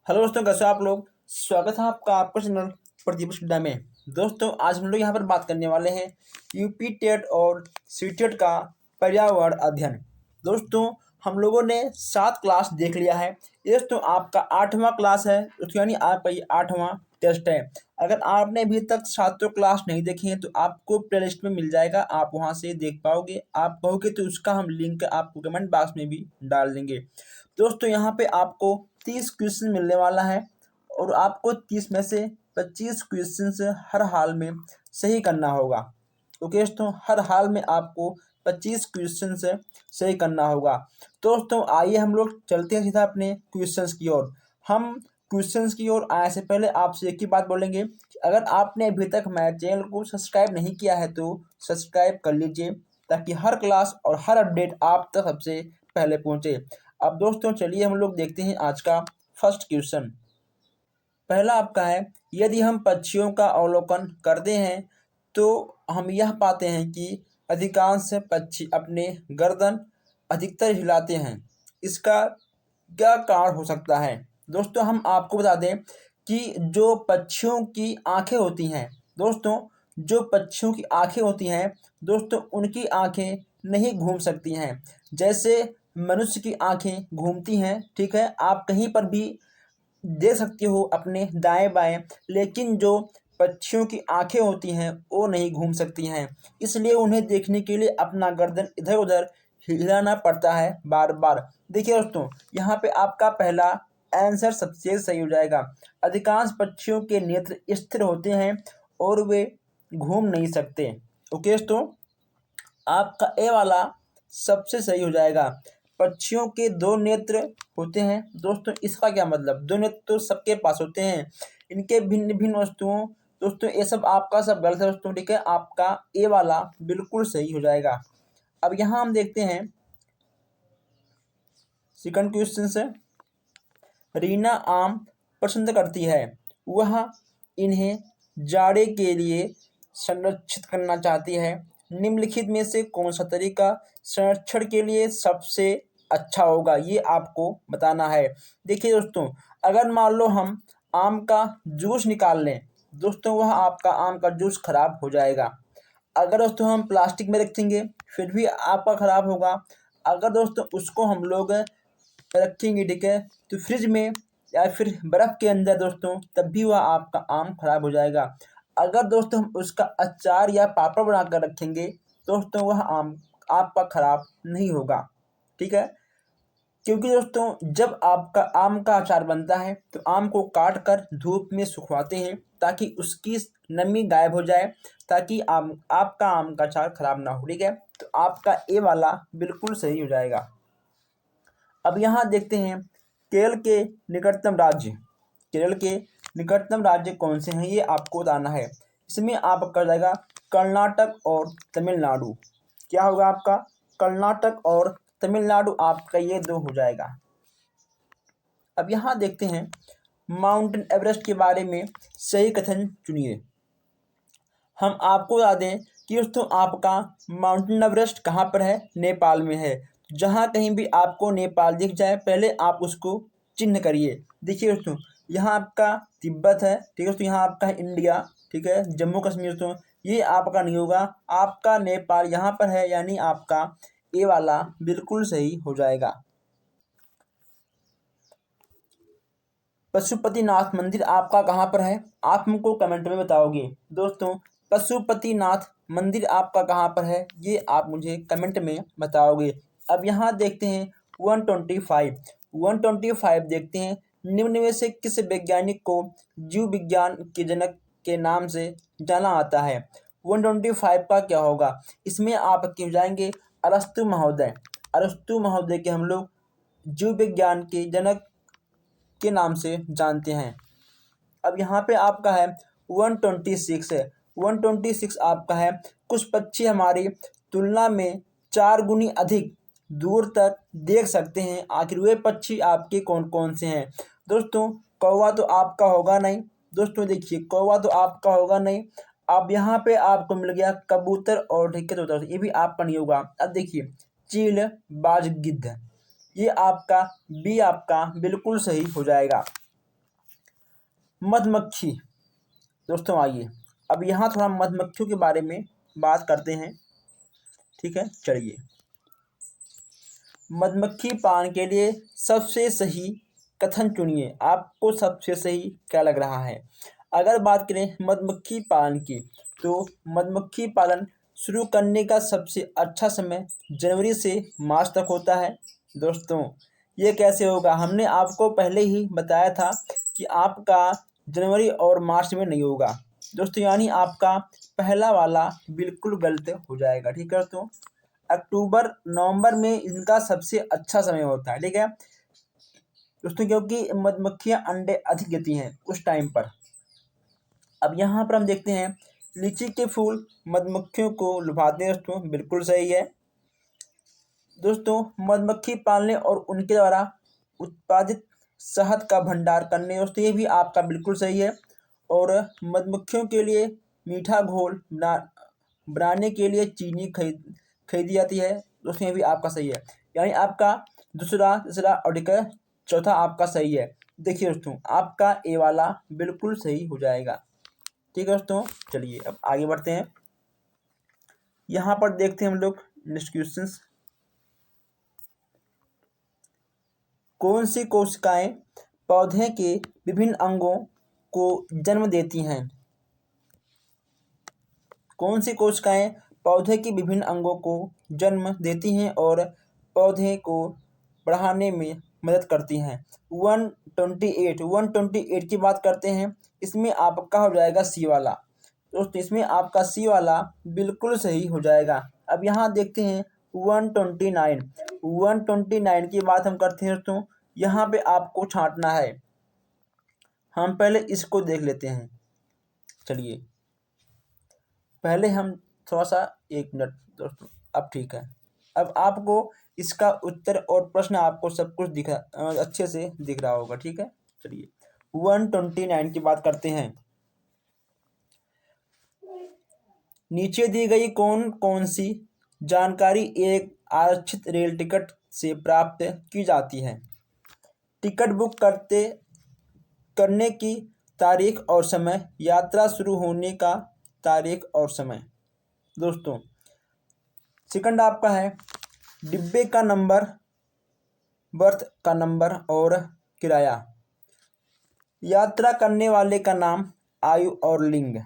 Hello दोस्तों, कैसे हो आप लोग। स्वागत है आपका आपका चैनल प्रतिभा सुविधा में। दोस्तों, आज हम लोग यहाँ पर बात करने वाले हैं यूपी टेट और सीटेट का पर्यावरण अध्ययन। दोस्तों, हम लोगों ने 7 क्लास देख लिया है। ये दोस्तों आपका 8वां क्लास है, तो यानी आपका ये 8वां टेस्ट है। अगर आपने अभी तक 7 क्लास नहीं देखे हैं तो आपको प्ले लिस्ट में मिल जाएगा, आप वहाँ से देख पाओगे। आप कहोगे तो उसका हम लिंक आपको कमेंट बॉक्स में भी डाल देंगे। दोस्तों, यहाँ पे आपको 30 क्वेश्चन मिलने वाला है और आपको 30 में से 25 क्वेश्चन हर हाल में सही करना होगा। ओके दोस्तों, हर हाल में आपको 25 क्वेश्चन सही करना होगा। तो दोस्तों, आइए हम लोग चलते हैं सीधा अपने क्वेश्चंस की ओर। हम क्वेश्चंस की ओर आने से पहले आपसे एक ही बात बोलेंगे कि अगर आपने अभी तक मेरे चैनल को सब्सक्राइब नहीं किया है तो सब्सक्राइब कर लीजिए, ताकि हर क्लास और हर अपडेट आप तक सबसे पहले पहुंचे। अब दोस्तों, चलिए हम लोग देखते हैं आज का फर्स्ट क्वेश्चन। पहला आपका है, यदि हम पक्षियों का अवलोकन करते हैं तो हम यह पाते हैं कि अधिकांश पक्षी अपने गर्दन अधिकतर हिलाते हैं। इसका क्या कारण हो सकता है। दोस्तों, हम आपको बता दें कि जो पक्षियों की आंखें होती हैं, दोस्तों जो पक्षियों की आंखें होती हैं, दोस्तों उनकी आंखें नहीं घूम सकती हैं जैसे मनुष्य की आंखें घूमती हैं। ठीक है, आप कहीं पर भी दे सकते हो अपने दाएं बाएं, लेकिन जो पक्षियों की आंखें होती हैं वो नहीं घूम सकती हैं। इसलिए उन्हें देखने के लिए अपना गर्दन इधर उधर हिलाना पड़ता है बार बार। देखिए दोस्तों, यहाँ पे आपका पहला आंसर सबसे सही हो जाएगा। अधिकांश पक्षियों के नेत्र स्थिर होते हैं और वे घूम नहीं सकते। ओके दोस्तों, आपका ए वाला सबसे सही हो जाएगा। पक्षियों के 2 नेत्र होते हैं। दोस्तों, इसका क्या मतलब, 2 नेत्र तो सबके पास होते हैं। इनके भिन्न भिन्न वस्तुओं, दोस्तों ये सब आपका सब गलत है दोस्तों। ठीक है, आपका ए वाला बिल्कुल सही हो जाएगा। अब यहाँ हम देखते हैं सेकंड क्वेश्चन से। रीना आम पसंद करती है, वह इन्हें जाड़े के लिए संरक्षित करना चाहती है। निम्नलिखित में से कौन सा तरीका संरक्षण के लिए सबसे अच्छा होगा, ये आपको बताना है। देखिए दोस्तों, अगर मान लो हम आम का जूस निकाल लें, दोस्तों वह आपका आम का जूस खराब हो जाएगा। अगर दोस्तों हम प्लास्टिक में रखेंगे फिर भी आपका खराब होगा। अगर दोस्तों उसको हम लोग रखेंगे, ठीक है, तो फ्रिज में या फिर बर्फ़ के अंदर दोस्तों, तब भी वह आपका आम खराब हो जाएगा। अगर दोस्तों हम उसका अचार या पापड़ बना कर रखेंगे, दोस्तों वह आम आपका खराब नहीं होगा। ठीक है, क्योंकि दोस्तों जब आपका आम का अचार बनता है तो आम को काट कर धूप में सुखवाते हैं ताकि उसकी नमी गायब हो जाए, ताकि आपका आम का अचार खराब ना हो। ठीक है, तो आपका ए वाला बिल्कुल सही हो जाएगा। अब यहाँ देखते हैं केरल के निकटतम राज्य। केरल के निकटतम राज्य कौन से हैं, ये आपको बताना है। इसमें आपका जाएगा कर्नाटक और तमिलनाडु। क्या होगा आपका, कर्नाटक और तमिलनाडु, आपका ये 2 हो जाएगा। अब यहाँ देखते हैं माउंटेन एवरेस्ट के बारे में सही कथन चुनिए। हम आपको बता दें कि दोस्तों आपका माउंटेन एवरेस्ट कहाँ पर है, नेपाल में है। जहाँ कहीं भी आपको नेपाल दिख जाए पहले आप उसको चिन्ह करिए। देखिए दोस्तों, यहाँ आपका तिब्बत है, ठीक है दोस्तों, यहाँ आपका है इंडिया, ठीक है, जम्मू कश्मीर, दोस्तों ये आपका नहीं होगा, आपका नेपाल यहाँ पर है, यानी आपका ए वाला बिल्कुल सही हो जाएगा। पशुपतिनाथ मंदिर आपका कहाँ पर है, आप हमको कमेंट में बताओगे। दोस्तों, पशुपतिनाथ मंदिर आपका कहाँ पर है, ये आप मुझे कमेंट में बताओगे। अब यहाँ देखते हैं 125 देखते हैं। निम्न में से किस वैज्ञानिक को जीव विज्ञान के जनक के नाम से जाना आता है। 125 का क्या होगा, इसमें आप क्यों जाएंगे, अरस्तु महोदय। अरस्तु महोदय के हम लोग जीव विज्ञान के जनक के नाम से जानते हैं। अब यहाँ पे आपका है 126 है। 126 आपका है, कुछ पक्षी हमारी तुलना में 4 गुनी अधिक दूर तक देख सकते हैं। आखिर वे पक्षी आपके कौन कौन से हैं। दोस्तों, कौवा तो आपका होगा नहीं। दोस्तों देखिए, कौवा तो आपका होगा नहीं। अब यहाँ पे आपको मिल गया कबूतर और ढिक्कत होता है, ये भी आपका नहीं होगा। अब देखिए चील, बाज, गिद्ध, ये आपका बी आपका बिल्कुल सही हो जाएगा। मधुमक्खी। दोस्तों आइए अब यहाँ थोड़ा मधुमक्खियों के बारे में बात करते हैं। ठीक है, चलिए। मधुमक्खी पालन के लिए सबसे सही कथन चुनिए। आपको सबसे सही क्या लग रहा है? अगर बात करें मधुमक्खी पालन की, तो मधुमक्खी पालन शुरू करने का सबसे अच्छा समय जनवरी से मार्च तक होता है। दोस्तों ये कैसे होगा? हमने आपको पहले ही बताया था कि आपका जनवरी और मार्च में नहीं होगा दोस्तों, यानी आपका पहला वाला बिल्कुल गलत हो जाएगा। ठीक है दोस्तों, अक्टूबर नवंबर में इनका सबसे अच्छा समय होता है। ठीक है दोस्तों, क्योंकि मधुमक्खियां अंडे अधिक देती हैं उस टाइम पर। अब यहाँ पर हम देखते हैं लीची के फूल मधुमक्खियों को लुभाते हैं। दोस्तों बिल्कुल सही है। दोस्तों मधुमक्खी पालने और उनके द्वारा उत्पादित शहद का भंडार करने, दोस्तों ये भी आपका बिल्कुल सही है। और मधुमक्खियों के लिए मीठा घोल बनाने के लिए चीनी खरीदी जाती है। दोस्तों ये भी आपका सही है, यानी आपका दूसरा तीसरा और ठीक है चौथा आपका सही है। देखिए दोस्तों आपका ए वाला बिल्कुल सही हो जाएगा। ठीक है दोस्तों, चलिए अब आगे बढ़ते हैं। यहाँ पर देखते हैं हम लोग नेक्स्ट क्वेश्चन। कौन सी कोशिकाएं पौधे के विभिन्न अंगों को जन्म देती हैं? कौन सी कोशिकाएं पौधे के विभिन्न अंगों को जन्म देती हैं और पौधे को बढ़ाने में मदद करती हैं? 128 की बात करते हैं। इसमें आपका हो जाएगा सी वाला। दोस्तों इसमें आपका सी वाला बिल्कुल सही हो जाएगा। अब यहाँ देखते हैं 129 की बात हम करते हैं दोस्तों। यहाँ पे आपको छांटना है। हम पहले इसको देख लेते हैं। चलिए पहले हम थोड़ा सा 1 मिनट दोस्तों, अब ठीक है। अब आपको इसका उत्तर और प्रश्न आपको सब कुछ अच्छे से दिख रहा होगा। ठीक है, चलिए 129 की बात करते हैं। नीचे दी गई कौन कौन सी जानकारी एक आरक्षित रेल टिकट से प्राप्त की जाती है? टिकट बुक करने की तारीख और समय, यात्रा शुरू होने का तारीख और समय। दोस्तों सेकंड आपका है डिब्बे का नंबर, बर्थ का नंबर और किराया, यात्रा करने वाले का नाम, आयु और लिंग।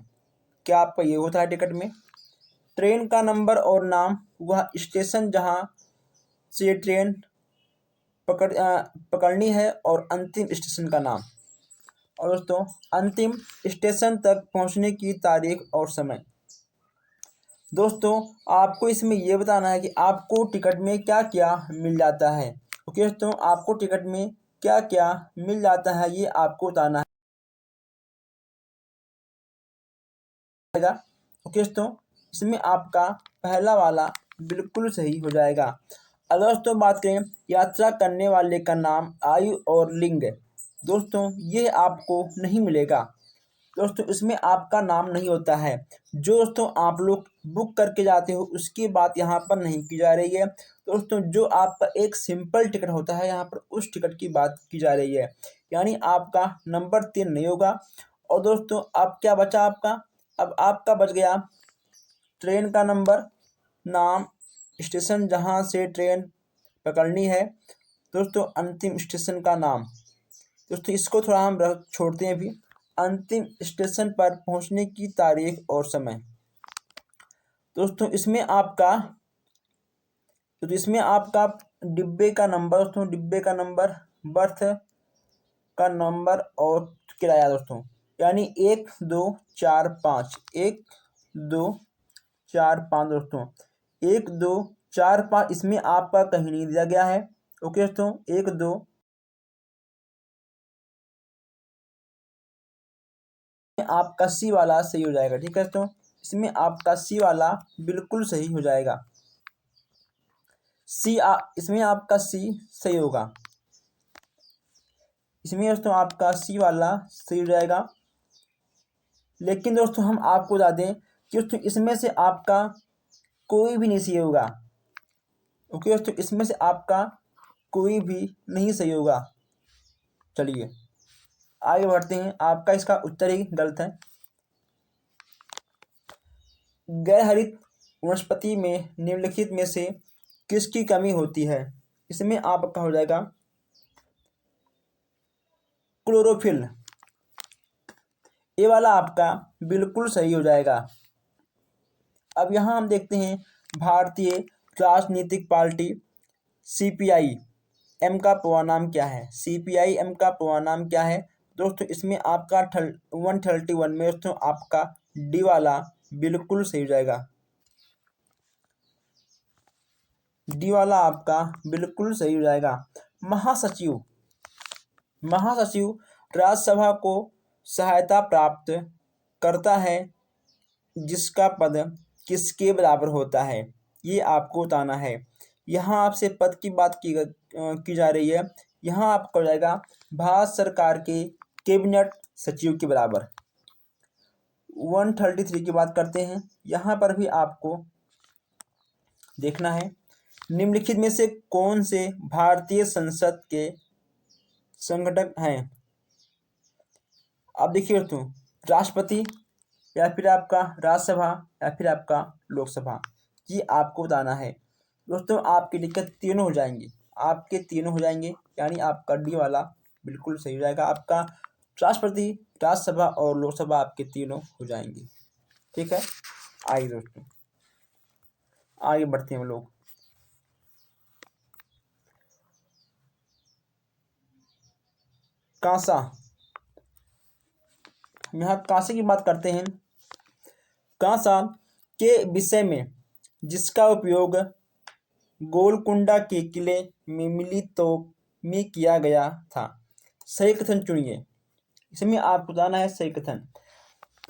क्या आपका ये होता है टिकट में? ट्रेन का नंबर और नाम, वह स्टेशन जहां से ट्रेन पकड़नी है और अंतिम स्टेशन का नाम। और दोस्तों अंतिम स्टेशन तक पहुंचने की तारीख और समय। दोस्तों आपको इसमें यह बताना है कि आपको टिकट में क्या क्या मिल जाता है। ओके दोस्तों, आपको टिकट में क्या क्या मिल जाता है ये आपको बताना है। ओके दोस्तों, इसमें आपका पहला वाला बिल्कुल सही हो जाएगा। अगर दोस्तों बात करें यात्रा करने वाले का नाम, आयु और लिंग, दोस्तों ये आपको नहीं मिलेगा। दोस्तों इसमें आपका नाम नहीं होता है। जो दोस्तों आप लोग बुक करके जाते हो उसकी बात यहाँ पर नहीं की जा रही है। दोस्तों जो आपका एक सिंपल टिकट होता है यहाँ पर उस टिकट की बात की जा रही है, यानी आपका नंबर 3 नहीं होगा। और दोस्तों अब क्या बचा आपका? अब आपका बच गया ट्रेन का नंबर, नाम, स्टेशन जहाँ से ट्रेन पकड़नी है, दोस्तों अंतिम स्टेशन का नाम। दोस्तों इसको थोड़ा हम छोड़ते हैं अभी। अंतिम स्टेशन पर पहुंचने की तारीख और समय। दोस्तों इसमें आपका डिब्बे का नंबर, दोस्तों डिब्बे का नंबर, बर्थ का नंबर और किराया। दोस्तों यानी 1 2 4 5, 1 2 4 5। दोस्तों 1 2 4 5 इसमें आपका कहीं नहीं दिया गया है। ओके दोस्तों 1 2 आपका सी वाला सही हो जाएगा। ठीक है दोस्तों, इसमें आपका सी वाला बिल्कुल सही हो जाएगा। इसमें आपका सी सही होगा। इसमें दोस्तों आपका सी वाला सही हो जाएगा। लेकिन दोस्तों हम आपको बता दें कि दोस्तों इसमें से आपका कोई भी नहीं सही होगा। ओके दोस्तों, इसमें से आपका कोई भी नहीं सही होगा। चलिए आगे बढ़ते हैं। आपका इसका उत्तर ही गलत है। गैर हरित वनस्पति में निम्नलिखित में से किसकी कमी होती है? इसमें आपका हो जाएगा क्लोरोफिल। ये वाला आपका बिल्कुल सही हो जाएगा। अब यहाँ हम देखते हैं भारतीय राजनीतिक पार्टी सीपीआई एम का पूरा नाम क्या है? सीपीआई एम का पूरा नाम क्या है दोस्तों? इसमें आपका 131 में दोस्तों आपका डी वाला बिल्कुल सही हो जाएगा। डी वाला आपका बिल्कुल सही हो जाएगा। महासचिव राज्यसभा को सहायता प्राप्त करता है जिसका पद किसके बराबर होता है? ये आपको बताना है। यहाँ आपसे पद की बात की जा रही है। यहाँ आपका हो जाएगा भारत सरकार के कैबिनेट सचिव के बराबर। 133 की बात करते हैं। यहाँ पर भी आपको देखना है निम्नलिखित में से कौन से भारतीय संसद के संगठक हैं? आप देखिए दोस्तों, राष्ट्रपति या फिर आपका राज्यसभा या फिर आपका लोकसभा, ये आपको बताना है दोस्तों। आपकी दिक्कत तीनों हो जाएंगी, आपके तीनों हो जाएंगे, यानी आपका डी वाला बिल्कुल सही हो जाएगा। आपका राष्ट्रपति, राज्यसभा और लोकसभा आपके तीनों हो जाएंगे। ठीक है, आइए दोस्तों आगे बढ़ते हैं हम लोग। कांसा, यहाँ कांसे की बात करते हैं। कांसा के विषय में जिसका उपयोग गोलकुंडा के किले में मिली तोप में किया गया था, सही कथन चुनिए। इसमें आपको बताना है सही कथन।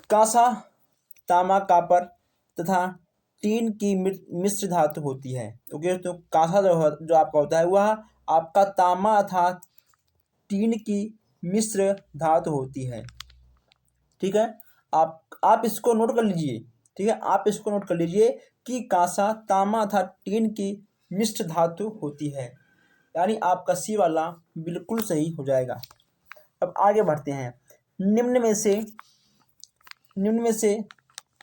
कांसा तांबा कॉपर तथा टीन की मिश्र धातु होती है। ओके दोस्तों, कांसा जो आपका होता है वह आपका तांबा तथा टीन की मिश्र धातु होती है। ठीक है, आप इसको नोट कर लीजिए। ठीक है, आप इसको नोट कर लीजिए कि कांसा तांबा तथा टीन की मिश्र धातु होती है, यानी आपका सी वाला बिल्कुल सही हो जाएगा। अब आगे बढ़ते हैं। निम्न में से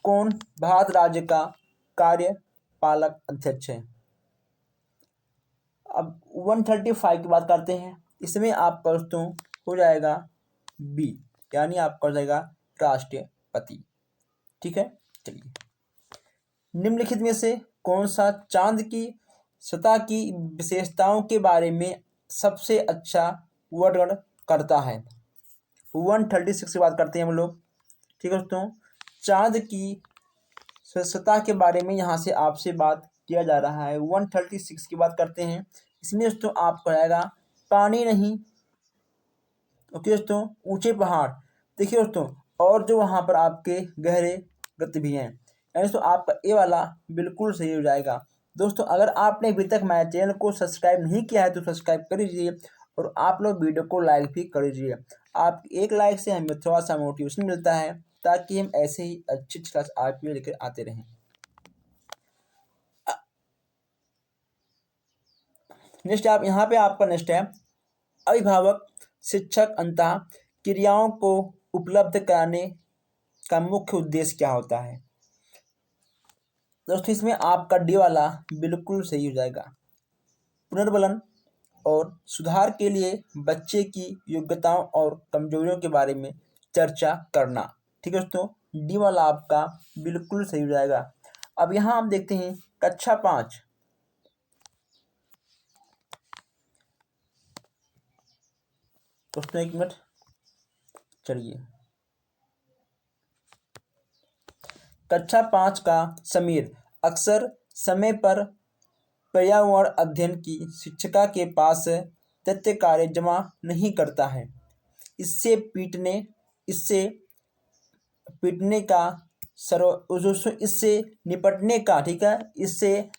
कौन भारत राज्य का कार्यपालक अध्यक्ष है? अब 135 की बात करते हैं। इसमें आपका दोस्तों हो जाएगा बी, यानी आपका हो जाएगा राष्ट्रपति। ठीक है, चलिए। निम्नलिखित में से कौन सा चांद की सतह की विशेषताओं के बारे में सबसे अच्छा वर्णन करता है? 136 की बात करते हैं हम लोग। ठीक है दोस्तों, चांद की सतह के बारे में यहाँ से आपसे बात किया जा रहा है। 136 की बात करते हैं। इसमें दोस्तों आपको आएगा पानी नहीं। ओके दोस्तों, ऊंचे पहाड़। देखिए दोस्तों, और जो वहाँ पर आपके गहरे गत भी हैं, यानी दोस्तों आपका ए वाला बिल्कुल सही हो जाएगा। दोस्तों अगर आपने अभी तक मेरे चैनल को सब्सक्राइब नहीं किया है तो सब्सक्राइब कर लीजिए और आप लोग वीडियो को लाइक भी कर लीजिए। आप एक लाइक से हमें थोड़ा सा मोटिवेशन मिलता है ताकि हम ऐसे ही अच्छी क्लास आपके लिए लेकर आते रहें। नेक्स्ट आप यहाँ पे आपका नेक्स्ट है अभिभावक शिक्षक अंतः क्रियाओं को उपलब्ध कराने का मुख्य उद्देश्य क्या होता है? दोस्तों इसमें आपका डी वाला बिल्कुल सही हो जाएगा। पुनर्बलन और सुधार के लिए बच्चे की योग्यताओं और कमजोरियों के बारे में चर्चा करना। ठीक है दोस्तों, डी वाला आपका बिल्कुल सही हो जाएगा। अब यहाँ हम देखते हैं कक्षा 5। दोस्तों एक मिनट, चलिए। कक्षा 5 का समीर अक्सर समय पर पर्यावरण अध्ययन की शिक्षिका के पास तथ्य कार्य जमा नहीं करता है। इससे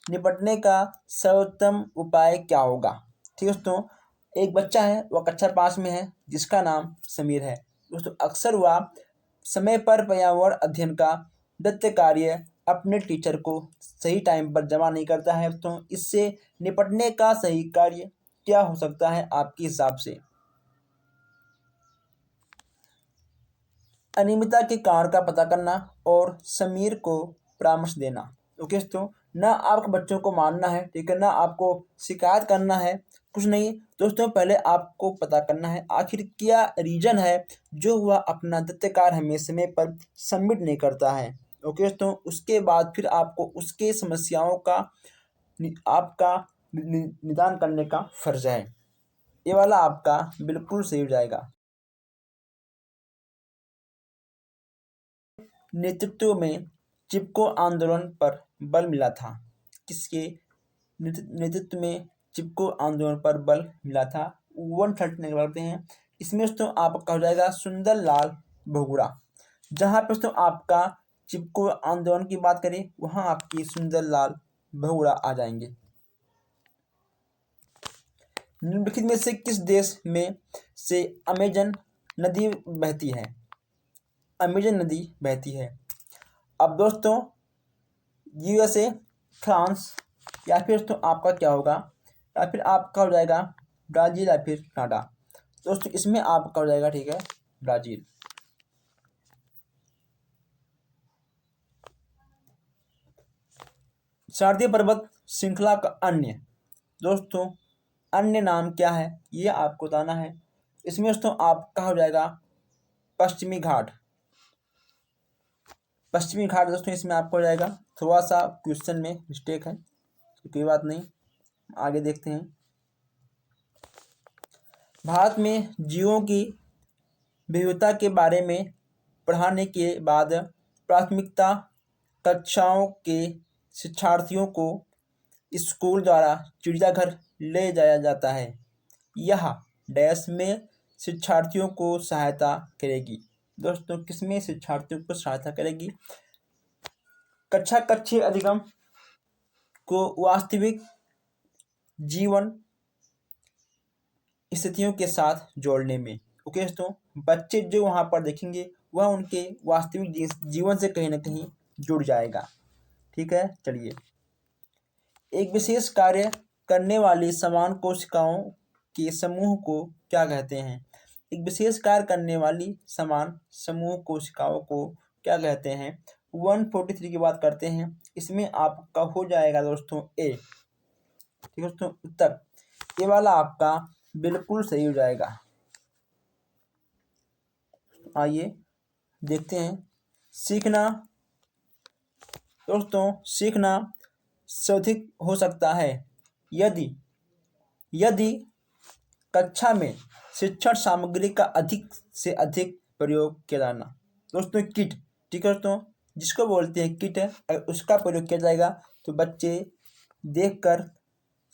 निपटने का सर्वोत्तम उपाय क्या होगा? ठीक है दोस्तों, एक बच्चा है वह कक्षा 5 में है जिसका नाम समीर है। दोस्तों अक्सर वह समय पर पर्यावरण अध्ययन का दत्त कार्य अपने टीचर को सही टाइम पर जमा नहीं करता है। तो इससे निपटने का सही कार्य क्या हो सकता है आपके हिसाब से? अनियमितता के कारण का पता करना और समीर को परामर्श देना। ओके दोस्तों, ना आपको बच्चों को मारना है, ठीक है, ना आपको शिकायत करना है, कुछ नहीं दोस्तों। पहले आपको पता करना है आखिर क्या रीजन है जो वह अपना दत्त कार्य हमें समय पर सबमिट नहीं करता है। ओके दोस्तों, उसके बाद फिर आपको उसके समस्याओं का आपका निदान करने का फर्ज है। ये वाला आपका बिल्कुल सही हो जाएगा। नेतृत्व में चिपको आंदोलन पर बल मिला था। किसके नेतृत्व में चिपको आंदोलन पर बल मिला था? 130 निकालते हैं। इसमें दोस्तों आपका हो जाएगा सुंदर लाल बहुगुणा। जहाँ पे दोस्तों आपका चिपको आंदोलन की बात करें वहाँ आपकी सुंदर लाल बहुगुणा आ जाएंगे। निम्नलिखित में से किस देश में से अमेजन नदी बहती है? अमेजन नदी बहती है। अब दोस्तों यूएसए, फ्रांस, या फिर दोस्तों आपका क्या होगा, या फिर आपका हो जाएगा ब्राज़ील या फिर कनाडा। दोस्तों इसमें आपका हो जाएगा, ठीक है, ब्राज़ील। शारदीय पर्वत श्रृंखला का दोस्तों अन्य नाम क्या है ये आपको बताना है। इसमें दोस्तों आपका हो जाएगा पश्चिमी घाट। पश्चिमी घाट दोस्तों इसमें आपको हो जाएगा। थोड़ा सा क्वेश्चन में मिस्टेक है, कोई बात नहीं, आगे देखते हैं। भारत में जीवों की विविधता के बारे में पढ़ाने के बाद प्राथमिकता कक्षाओं के शिक्षार्थियों को स्कूल द्वारा चिड़ियाघर ले जाया जाता है। यह डैश में शिक्षार्थियों को सहायता करेगी। दोस्तों किसमें शिक्षार्थियों को सहायता करेगी? कक्षा कक्षीय अधिगम को वास्तविक जीवन स्थितियों के साथ जोड़ने में। ओके दोस्तों, बच्चे जो वहाँ पर देखेंगे वह उनके वास्तविक जीवन से कहीं ना कहीं जुड़ जाएगा। ठीक है, चलिए। एक विशेष कार्य करने वाली समान कोशिकाओं के समूह को क्या कहते हैं? एक विशेष कार्य करने वाली समान समूह कोशिकाओं को क्या कहते हैं? 143 की बात करते हैं। इसमें आपका हो जाएगा दोस्तों ए। ठीक है दोस्तों, उत्तर ये वाला आपका बिल्कुल सही हो जाएगा। आइए देखते हैं। सीखना दोस्तों, सीखना सर्वाधिक हो सकता है यदि यदि कक्षा में शिक्षण सामग्री का अधिक से अधिक प्रयोग किया जाना। दोस्तों किट, ठीक है दोस्तों, जिसको बोलते हैं किट, अगर उसका प्रयोग किया जाएगा तो बच्चे देखकर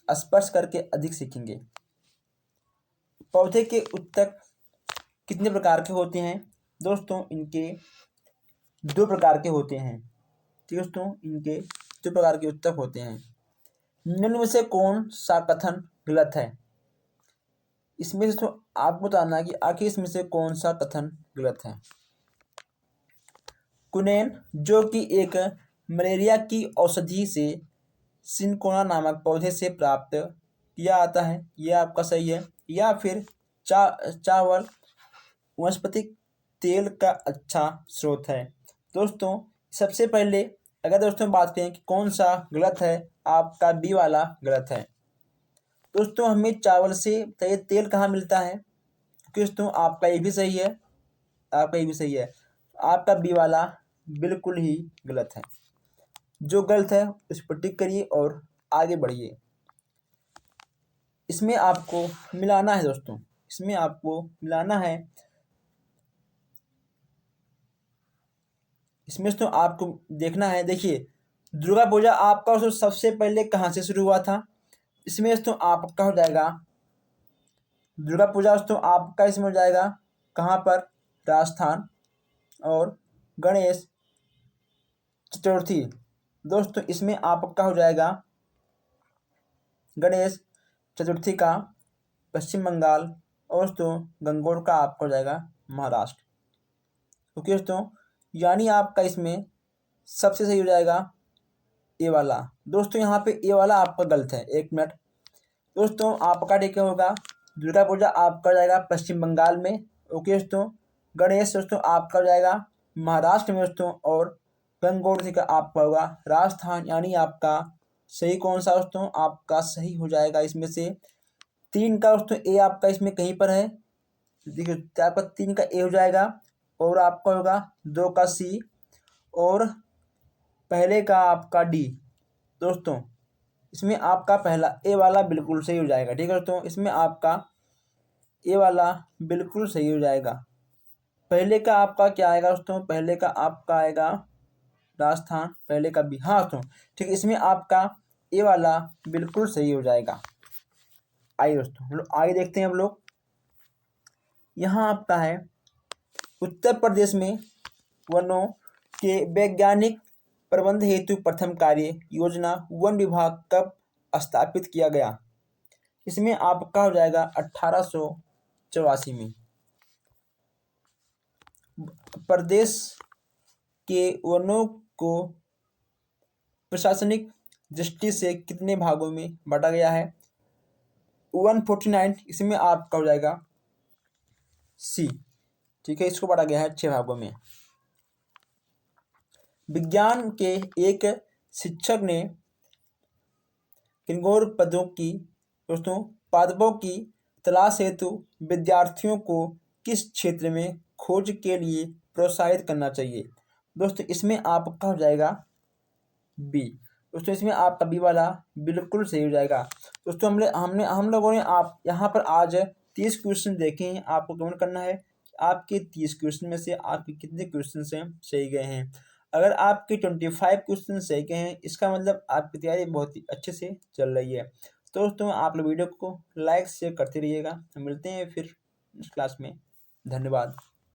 स्पर्श करके अधिक सीखेंगे। पौधे के उत्तक कितने प्रकार के होते हैं? दोस्तों इनके 2 प्रकार के होते हैं। ठीक है दोस्तों, इनके 2 प्रकार के उत्तक होते हैं। निम्न में से कौन सा कथन गलत है? इसमें से तो आपको बताना कि आखिर इसमें से कौन सा कथन गलत है। कुनेन जो कि एक मलेरिया की औषधि से सिनकोना नामक पौधे से प्राप्त किया आता है, यह आपका सही है। या फिर चावल वनस्पतिक तेल का अच्छा स्रोत है। दोस्तों सबसे पहले अगर दोस्तों बात करें कि कौन सा गलत है, आपका बी वाला गलत है। दोस्तों हमें चावल से तेल कहाँ मिलता है? दोस्तों आपका ये भी सही है, आपका ये भी सही है। आपका बी वाला बिल्कुल ही गलत है। जो गलत है उस पर टिक करिए और आगे बढ़िए। इसमें आपको मिलाना है दोस्तों, इसमें आपको मिलाना है। इसमें तो आपको देखना है। देखिए दुर्गा पूजा आपका तो सबसे पहले कहाँ से शुरू हुआ था? इसमें तो आपका हो जाएगा दुर्गा पूजा तो आपका इसमें हो जाएगा कहाँ पर? राजस्थान। और गणेश चतुर्थी दोस्तों इसमें आपका हो जाएगा गणेश चतुर्थी का पश्चिम बंगाल, और दोस्तों गंगोर का आपका हो जाएगा महाराष्ट्र। ओके दोस्तों, यानी आपका इसमें सबसे सही हो जाएगा ए वाला। दोस्तों यहाँ पे ए वाला आपका गलत है। 1 मिनट दोस्तों, आपका ठीक होगा दुर्गा पूजा आपका हो जाएगा पश्चिम बंगाल में। ओके दोस्तों, गणेश दोस्तों आपका हो जाएगा महाराष्ट्र में दोस्तों, और गंगोत्री का आपका होगा राजस्थान। यानी आपका सही कौन सा दोस्तों, आपका सही हो जाएगा इसमें से 3 का दोस्तों ए आपका इसमें कहीं पर है। देखिए तो आपका 3 का ए हो जाएगा, और आपका होगा 2 का सी, और पहले का आपका डी। दोस्तों इसमें आपका पहला ए वाला बिल्कुल सही हो जाएगा। ठीक है दोस्तों, इसमें आपका ए वाला बिल्कुल सही हो जाएगा। पहले का आपका क्या आएगा दोस्तों, पहले का आपका आएगा राजस्थान, पहले का बी। हाँ दोस्तों ठीक है, इसमें आपका ए वाला बिल्कुल सही हो जाएगा। आइए दोस्तों हम लोग आगे देखते हैं। हम लोग यहाँ आपका है उत्तर प्रदेश में वनों के वैज्ञानिक प्रबंध हेतु प्रथम कार्य योजना वन विभाग कब स्थापित किया गया। इसमें आपका हो जाएगा 1884 में। प्रदेश के वनों को प्रशासनिक दृष्टि से कितने भागों में बांटा गया है। 149, इसमें आपका हो जाएगा सी। ठीक है, इसको बांटा गया है 6 भागों में। विज्ञान के एक शिक्षक ने किन्नौर पदों की दोस्तों पादपों की तलाश हेतु विद्यार्थियों को किस क्षेत्र में खोज के लिए प्रोत्साहित करना चाहिए। दोस्तों इसमें आपका हो जाएगा बी। दोस्तों इसमें आपका बी वाला बिल्कुल सही हो जाएगा। दोस्तों हम लोगों ने आप यहाँ पर आज 30 क्वेश्चन देखे हैं। आपको कमेंट करना है कि आपके 30 क्वेश्चन में से आपके कितने क्वेश्चन से सही गए हैं। अगर आपके 25 क्वेश्चन सही गए हैं, इसका मतलब आपकी तैयारी बहुत ही अच्छे से चल रही है। तो दोस्तों आप लोग वीडियो को लाइक शेयर करते रहिएगा। मिलते हैं फिर इस क्लास में। धन्यवाद।